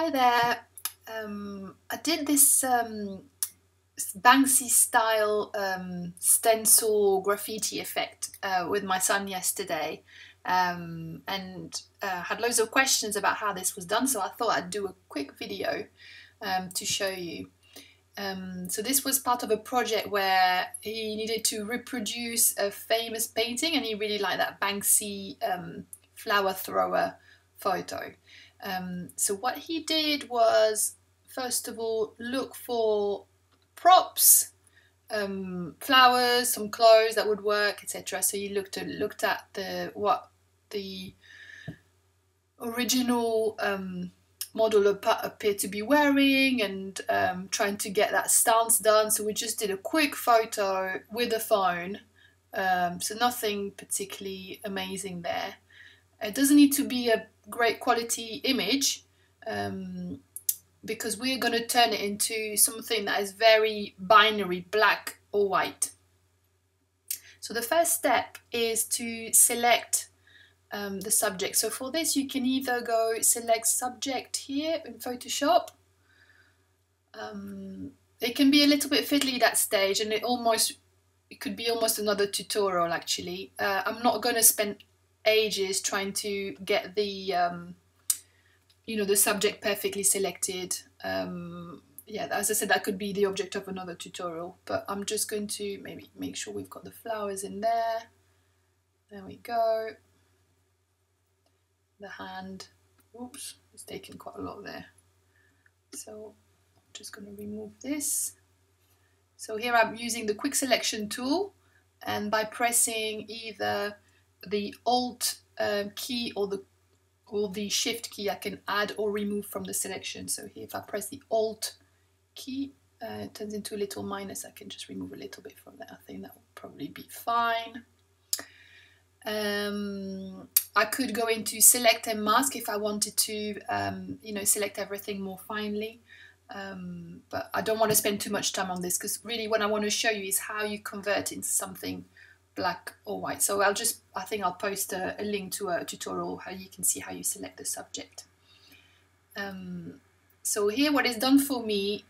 Hi there. I did this Banksy style stencil graffiti effect with my son yesterday, and had loads of questions about how this was done, so I thought I'd do a quick video to show you. So this was part of a project where he needed to reproduce a famous painting, and he really liked that Banksy flower thrower photo. So what he did was, first of all, look for props, flowers, some clothes that would work, etc. So he looked at what the original model appeared to be wearing, and trying to get that stance done. So we just did a quick photo with the phone, so nothing particularly amazing there. It doesn't need to be a great quality image, because we're going to turn it into something that is very binary, black or white. So the first step is to select the subject. So for this you can either go select subject here in Photoshop. It can be a little bit fiddly, that stage, and it could be almost another tutorial actually. I'm not going to spend ages trying to get the the subject perfectly selected. Yeah, as I said, that could be the object of another tutorial, but I'm just going to maybe make sure we've got the flowers in there. There we go. The hand, oops, it's taken quite a lot there. So I'm just going to remove this. So here I'm using the quick selection tool, and by pressing either the Alt key or the Shift key, I can add or remove from the selection. So here, if I press the Alt key, it turns into a little minus. I can just remove a little bit from there. I think that will probably be fine. I could go into select and mask if I wanted to, select everything more finely. But I don't want to spend too much time on this, because really what I want to show you is how you convert into something black or white. So I think I'll post a link to a tutorial how you can see how you select the subject. So here what is done for me,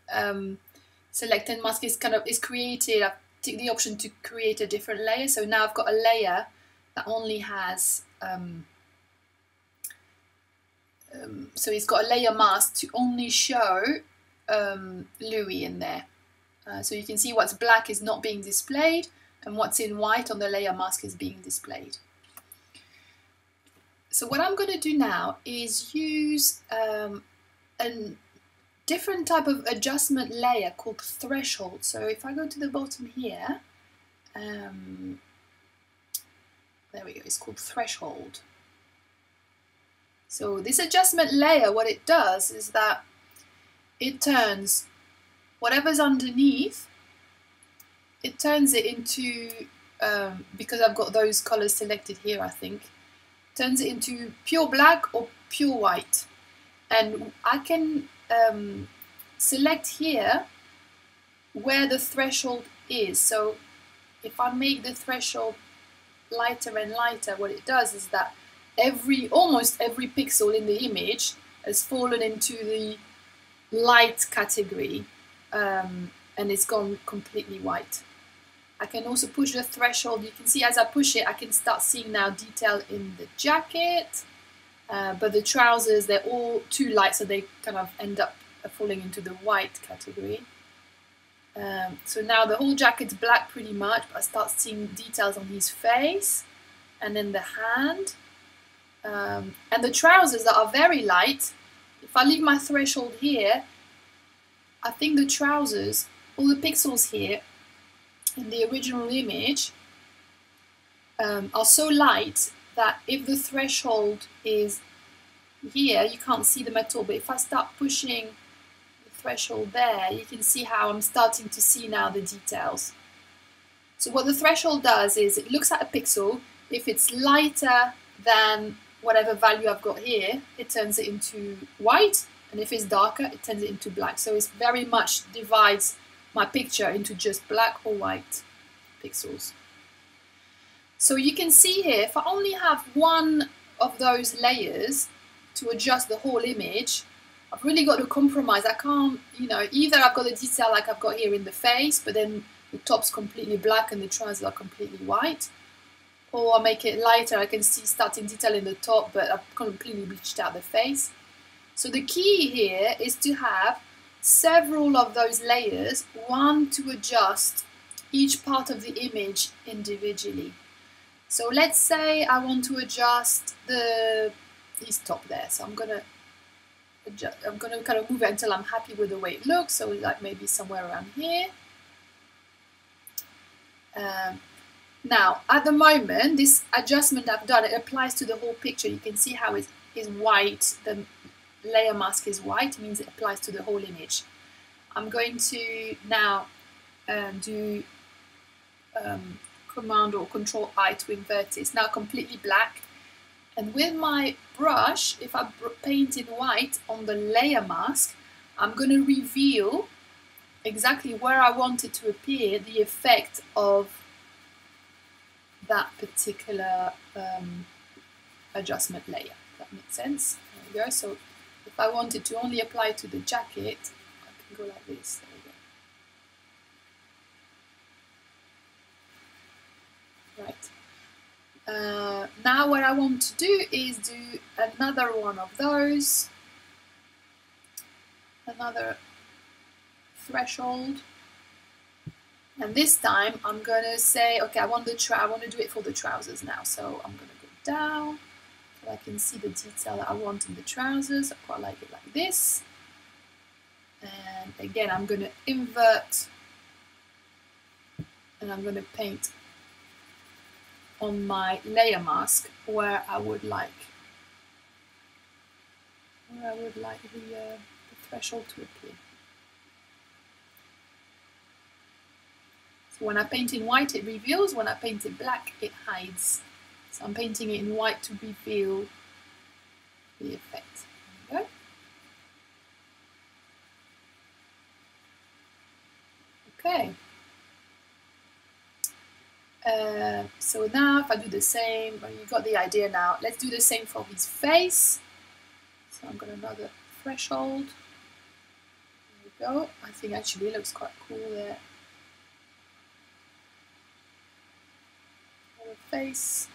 select and mask is created. I've taken the option to create a different layer. So now I've got a layer that only has, so it's got a layer mask to only show Louis in there. So you can see what's black is not being displayed, and what's in white on the layer mask is being displayed. So what I'm going to do now is use a different type of adjustment layer called threshold. So if I go to the bottom here, there we go, it's called threshold. So this adjustment layer, what it does is that it turns whatever's underneath, it turns it into, because I've got those colors selected here, I think, turns it into pure black or pure white. And I can select here where the threshold is. So if I make the threshold lighter and lighter, what it does is that almost every pixel in the image has fallen into the light category, and it's gone completely white. I can also push the threshold. You can see as I push it, I can start seeing now detail in the jacket, but the trousers, they're all too light, so they kind of end up falling into the white category. So now the whole jacket's black pretty much, but I start seeing details on his face and then the hand, and the trousers that are very light. If I leave my threshold here, I think the trousers, all the pixels here in the original image, are so light that if the threshold is here, you can't see them at all. But if I start pushing the threshold there, you can see how I'm starting to see now the details. So what the threshold does is it looks at a pixel. If it's lighter than whatever value I've got here, it turns it into white, and if it's darker, it turns it into black. So it very much divides my picture into just black or white pixels. So you can see here, if I only have one of those layers to adjust the whole image, I've really got to compromise. I can't, you know, either I've got the detail like I've got here in the face, but then the top's completely black and the trousers are completely white, or I make it lighter. I can see starting detail in the top, but I've completely bleached out the face. So the key here is to have several of those layers, one to adjust each part of the image individually. So let's say I want to adjust his top there. So I'm gonna kind of move it until I'm happy with the way it looks. So like maybe somewhere around here. Now at the moment, this adjustment I've done, it applies to the whole picture. You can see how it is white. The layer mask is white, it means it applies to the whole image. I'm going to now do Command or Control I to invert it. It's now completely black. And with my brush, if I paint in white on the layer mask, I'm going to reveal exactly where I want it to appear, the effect of that particular adjustment layer. If that makes sense. There we go. So if I wanted to only apply to the jacket, I can go like this. There we go. Right. Now what I want to do is do another one of those. Another threshold. And this time I'm going to say, okay, I want to do it for the trousers now. So I'm going to go down. I can see the detail that I want in the trousers. I quite like it like this. And again, I'm going to invert and I'm going to paint on my layer mask where I would like the threshold to appear. So when I paint in white, it reveals. When I paint it black, it hides. So I'm painting it in white to reveal the effect. There we go. Okay. So now if I do the same, well, you got the idea now. Let's do the same for his face. So I've got another threshold. There we go. I think actually it looks quite cool there. For the face.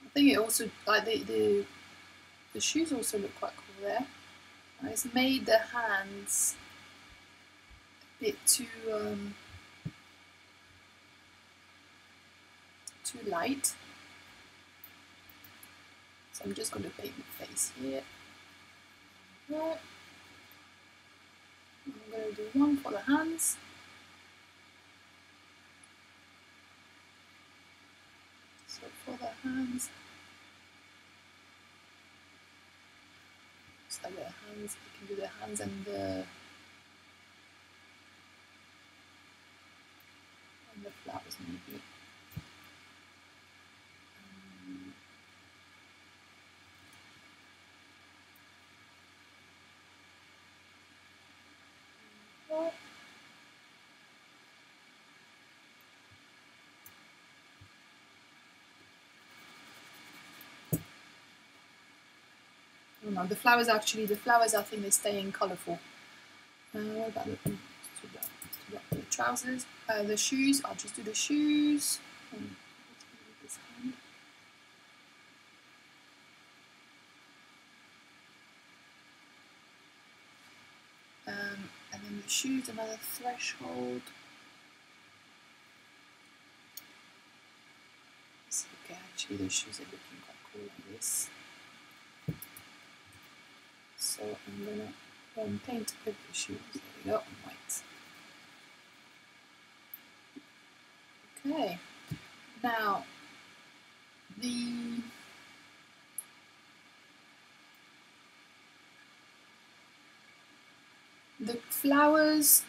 I think it also, like the shoes also look quite cool there. And it's made the hands a bit too light. So I'm just going to paint the face here. Right. I'm going to do one for the hands. So for the hands, just like the hands, you can do the hands and the flowers maybe. Oh no, the flowers I think they stay in colourful. What about the trousers? The shoes, I'll just do the shoes. And then the shoes, another threshold. Okay, actually the shoes are looking quite cool like this. So I'm going to paint over the shoes. There we go, on white. Okay, now the flowers,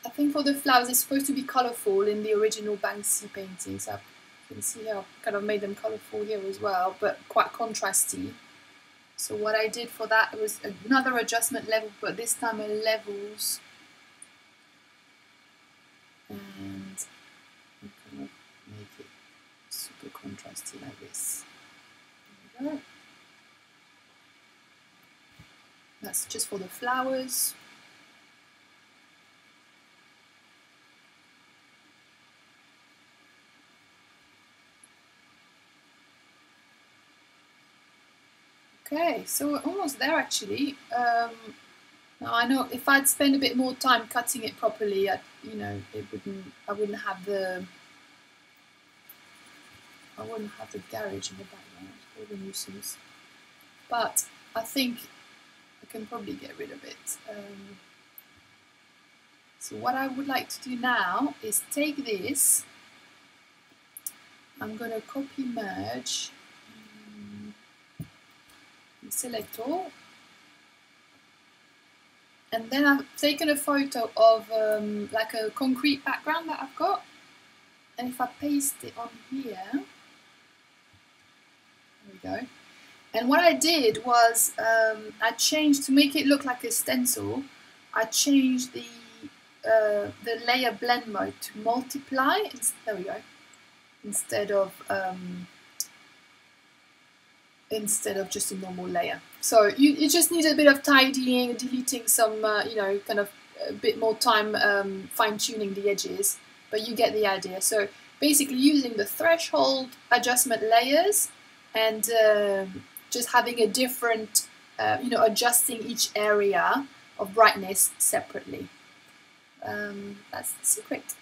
I think for the flowers it's supposed to be colourful in the original Banksy painting. So you can see how I've kind of made them colourful here as well, but quite contrasty. So what I did for that was another adjustment level, but this time a levels, and I'm gonna make it super contrasty like this. There we go. That's just for the flowers. Okay, so we're almost there actually. Now I know if I'd spend a bit more time cutting it properly, I wouldn't have the garage in the background. It's a nuisance. But I think I can probably get rid of it. So what I would like to do now is take this. I'm going to copy merge. Select all. And then I've taken a photo of like a concrete background that I've got. And if I paste it on here, there we go. And what I did was I changed, to make it look like a stencil, I changed the layer blend mode to multiply. There we go. Instead of just a normal layer. So you just need a bit of tidying, deleting some, kind of a bit more time fine-tuning the edges, but you get the idea. So basically using the threshold adjustment layers and just having a different, adjusting each area of brightness separately. That's the secret.